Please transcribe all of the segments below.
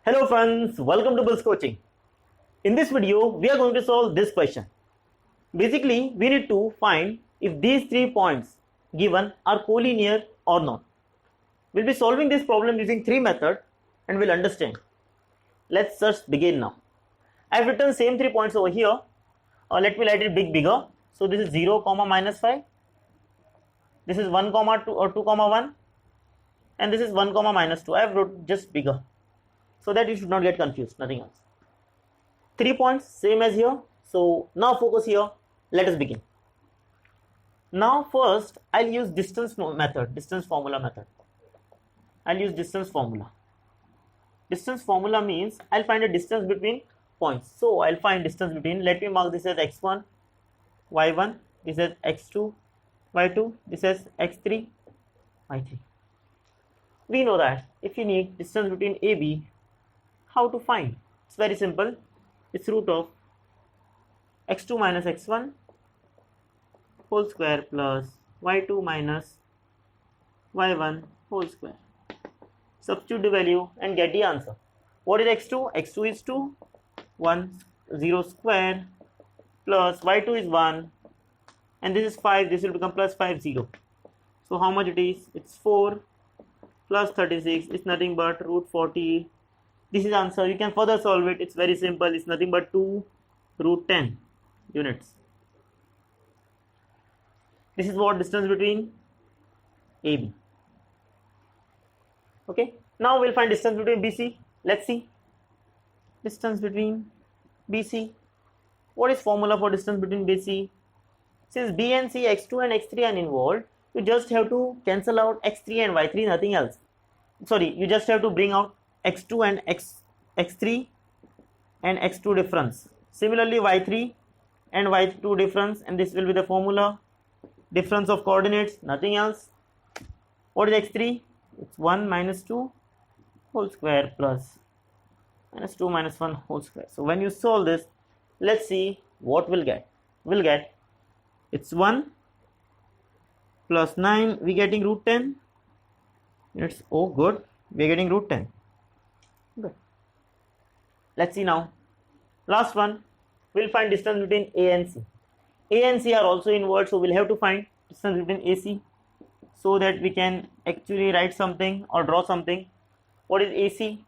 Hello friends, welcome to Bill's Coaching. In this video, we are going to solve this question. Basically, we need to find if these 3 points given are collinear or not. We'll be solving this problem using 3 methods and we'll understand. Let's just begin now. I've written same 3 points over here. Let me write it bigger. So this is 0, minus 5. This is 1, 2 or 2, 1. And this is 1, minus 2. I have wrote just bigger, so that you should not get confused, nothing else. 3 points, same as here. So now focus here. Let us begin. Now first, I'll use distance formula method. I'll use distance formula. Distance formula means I'll find a distance between points. So I'll find distance between, let me mark this as x1, y1, this is x2, y2, this is x3, y3. We know that if you need distance between AB, how to find? It's very simple. It's root of x2 minus x1 whole square plus y2 minus y1 whole square. Substitute the value and get the answer. What is x2? x2 is 2, 1, 0 square plus y2 is 1 and this is 5, this will become plus 5, 0. So how much it is? It's 4 plus 36 is nothing but root 40. This is answer. You can further solve it. It's very simple. It's nothing but 2 root 10 units. This is what distance between AB. Okay. Now we'll find distance between BC. Let's see. Distance between BC. What is formula for distance between BC? Since B and C, x2 and x3 are involved, you just have to cancel out x3 and y3, nothing else. Sorry, you just have to bring out x2 and x3 and x2 difference. Similarly, y3 and y2 difference, and this will be the formula. Difference of coordinates, nothing else. What is x3? It's 1 minus 2 whole square plus minus 2 minus 1 whole square. So when you solve this, let's see what we'll get. We'll get it's 1 plus 9, we getting root 10. It's oh good, we're getting root 10. Good. Let's see now. Last one, we'll find distance between A and C. A and C are also involved, so we'll have to find distance between AC so that we can actually write something or draw something. What is AC?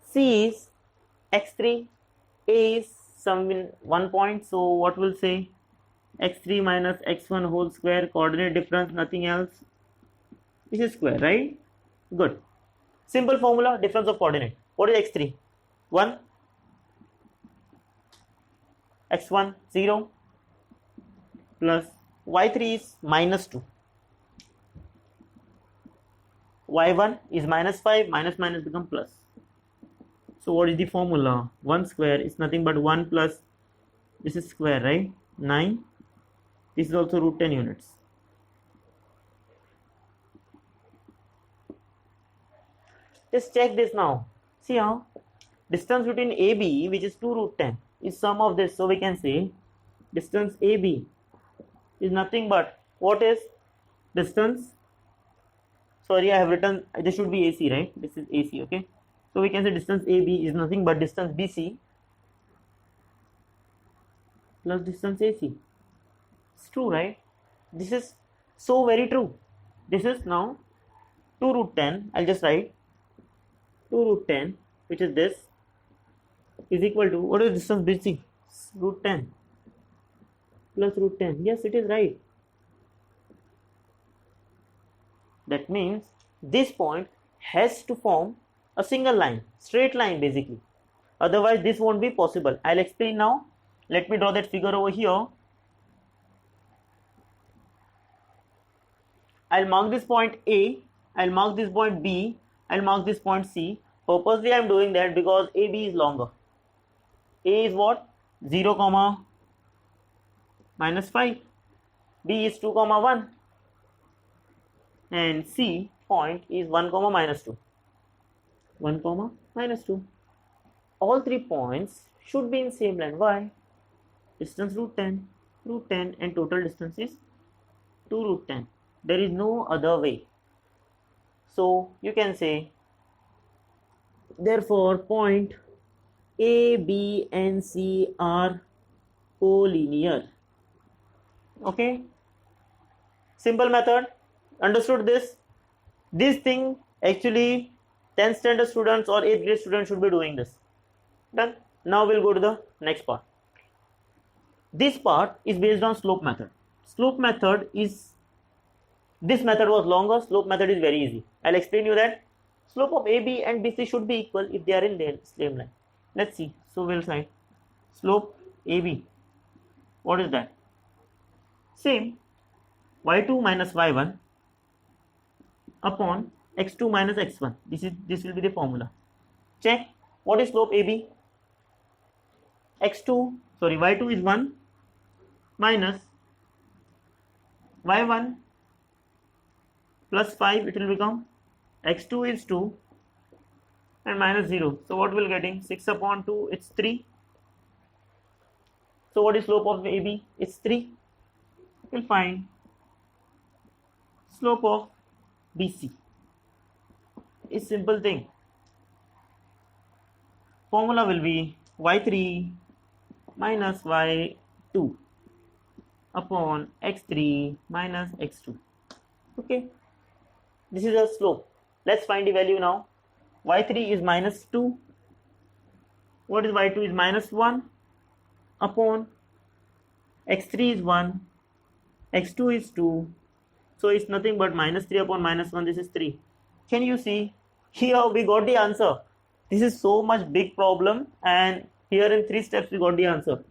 C is x3, A is some 1 point, so what we'll say? x3 minus x1 whole square, coordinate difference, nothing else. This is square, right? Good. Simple formula, difference of coordinate. What is x3? 1, x1 0 plus y3 is minus 2, y1 is minus 5, minus minus become plus. So what is the formula? 1 square is nothing but 1 plus, this is square, right? 9. This is also root 10 units. Just check this now. See how distance between AB, which is 2 root 10, is sum of this. So we can say distance AB is nothing but, what is distance? Sorry, I have written, this should be AC, right? This is AC, okay? So we can say distance AB is nothing but distance BC plus distance AC. It's true, right? This is so very true. This is now 2 root 10. I'll just write 2 root 10, which is this, is equal to, what is distance BC? Root 10 plus root 10. Yes, it is right. That means this point has to form a single line, straight line basically. Otherwise, this won't be possible. I'll explain now. Let me draw that figure over here. I'll mark this point A, I'll mark this point B, I'll mark this point C. Purposely I'm doing that because AB is longer. A is what? 0, minus 5. B is 2, 1. And C point is 1, minus 2. 1, minus 2. All 3 points should be in same line. Why? Distance root 10 and total distance is 2 root 10. There is no other way. So you can say Therefore, point A, B, and C are collinear. Okay, simple method. Understood this? This thing actually 10th standard students or 8th grade students should be doing this. Done. Now we'll go to the next part. This part is based on slope method. Slope method is, this method was longer, slope method is very easy. I'll explain you that. Slope of AB and BC should be equal if they are in the same line. Let's see. So we'll write slope AB. What is that? Same, y2 minus y1 upon x2 minus x1. This will be the formula. Check what is slope AB. y2 is 1 minus y1 plus 5, it will become x2 is 2 and minus 0. So what will getting? 6 upon 2, it's 3. So what is slope of AB? It's 3. We'll find slope of BC. It's simple thing. Formula will be y3 minus y2 upon x3 minus x2. Okay, this is a slope. Let's find the value now. y3 is minus 2. What is y2? Is minus 1 upon x3 is 1, x2 is 2. So it's nothing but minus 3 upon minus 1. This is 3. Can you see? Here we got the answer. This is so much big problem, and here in 3 steps we got the answer.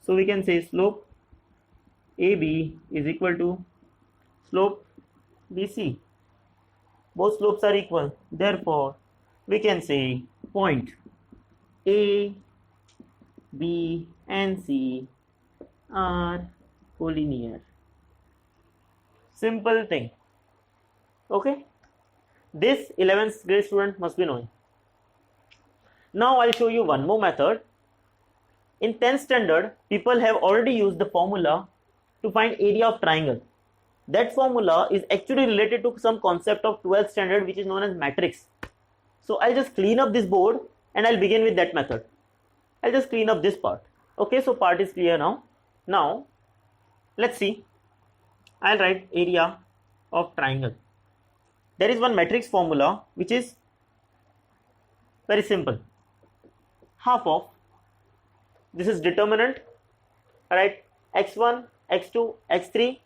So we can say slope AB is equal to slope BC. Both slopes are equal. Therefore, we can say point A, B, and C are collinear. Simple thing. Okay, this 11th grade student must be knowing. Now I'll show you one more method. In 10th standard, people have already used the formula to find area of triangle. That formula is actually related to some concept of 12th standard, which is known as matrix. So I'll just clean up this board and I'll begin with that method. I'll just clean up this part. Okay, so part is clear now. Now let's see. I'll write area of triangle. There is one matrix formula which is very simple. Half of, this is determinant, right? x1, x2, x3,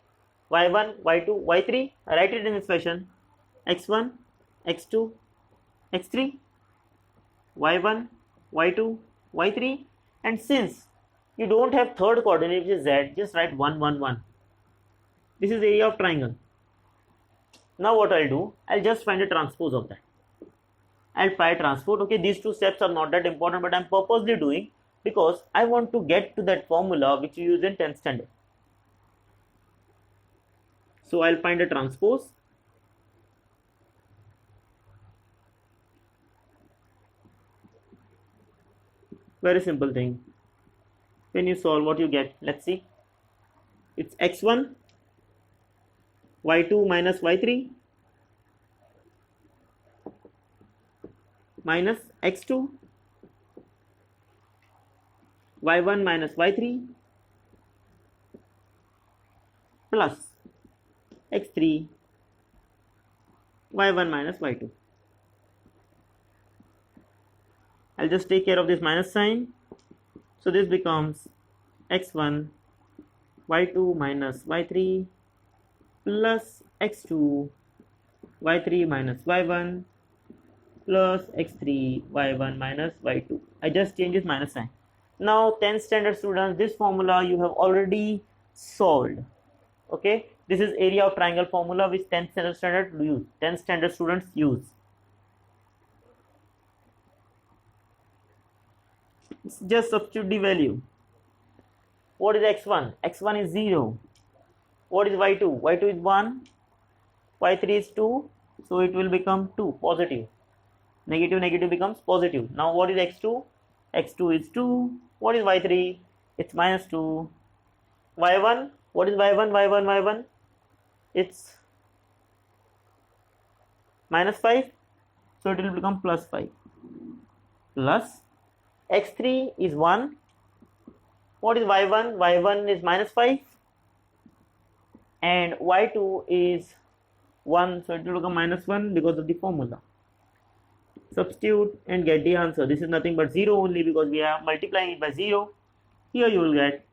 y1, y2, y3. Write it in this fashion: x1, x2, x3, y1, y2, y3. And since you don't have third coordinate, which is z, just write 1, 1, 1. This is area of triangle. Now what I'll do, I'll just find a transpose of that. I'll try transpose. Okay, these 2 steps are not that important, but I'm purposely doing because I want to get to that formula which you use in 10th standard. So I'll find a transpose. Very simple thing. When you solve, what you get, let's see. It's x1 y2 minus y3 minus x2 y1 minus y3 plus x3 y1 minus y2. I'll just take care of this minus sign. So this becomes x1 y2 minus y3 plus x2 y3 minus y1 plus x3 y1 minus y2. I just changed this minus sign. Now 10th standard students, this formula you have already solved. Okay, this is area of triangle formula which 10th standard students use. Just substitute the value. What is x1? x1 is 0. What is y2? y2 is 1. y3 is 2. So it will become 2, positive. Negative, negative becomes positive. Now what is x2? x2 is 2. What is y3? It's minus 2. y1? What is y1? It's minus 5. So it will become plus 5 plus x3 is 1. What is y1? y1 is minus 5 and y2 is 1, so it will become minus 1 because of the formula. Substitute and get the answer. This is nothing but 0 only because we are multiplying it by 0. Here you will get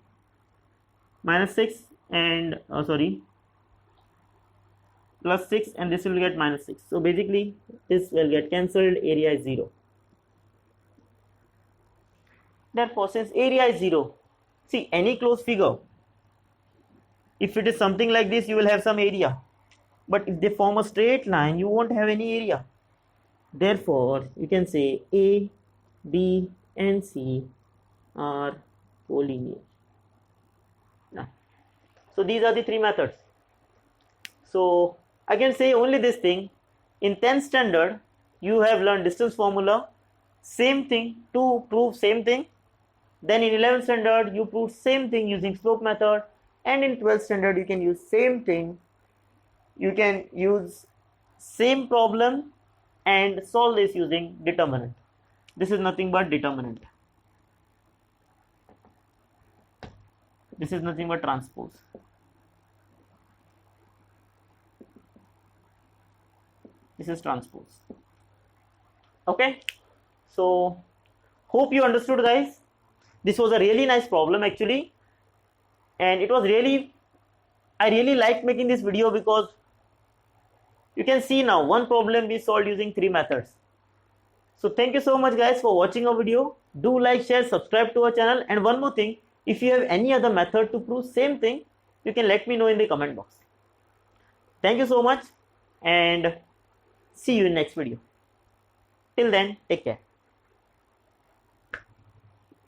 minus 6 and plus 6, and this will get minus 6. So basically this will get cancelled, area is 0. Therefore, since area is 0, see, any closed figure, if it is something like this, you will have some area, but if they form a straight line, you won't have any area. Therefore, you can say A, B and C are collinear. Now, so these are the three methods. So I can say only this thing: in 10th standard you have learned distance formula, same thing to prove same thing. Then in 11th standard you prove same thing using slope method, and in 12th standard you can use same thing. You can use same problem and solve this using determinant. This is nothing but determinant. This is nothing but transpose. This is transpose. Okay, so hope you understood, guys. This was a really nice problem actually, and it was really, I really liked making this video because you can see now one problem we solved using 3 methods. So thank you so much guys for watching our video. Do like, share, subscribe to our channel, and one more thing, if you have any other method to prove same thing, you can let me know in the comment box. Thank you so much and see you in next video. Till then, take care.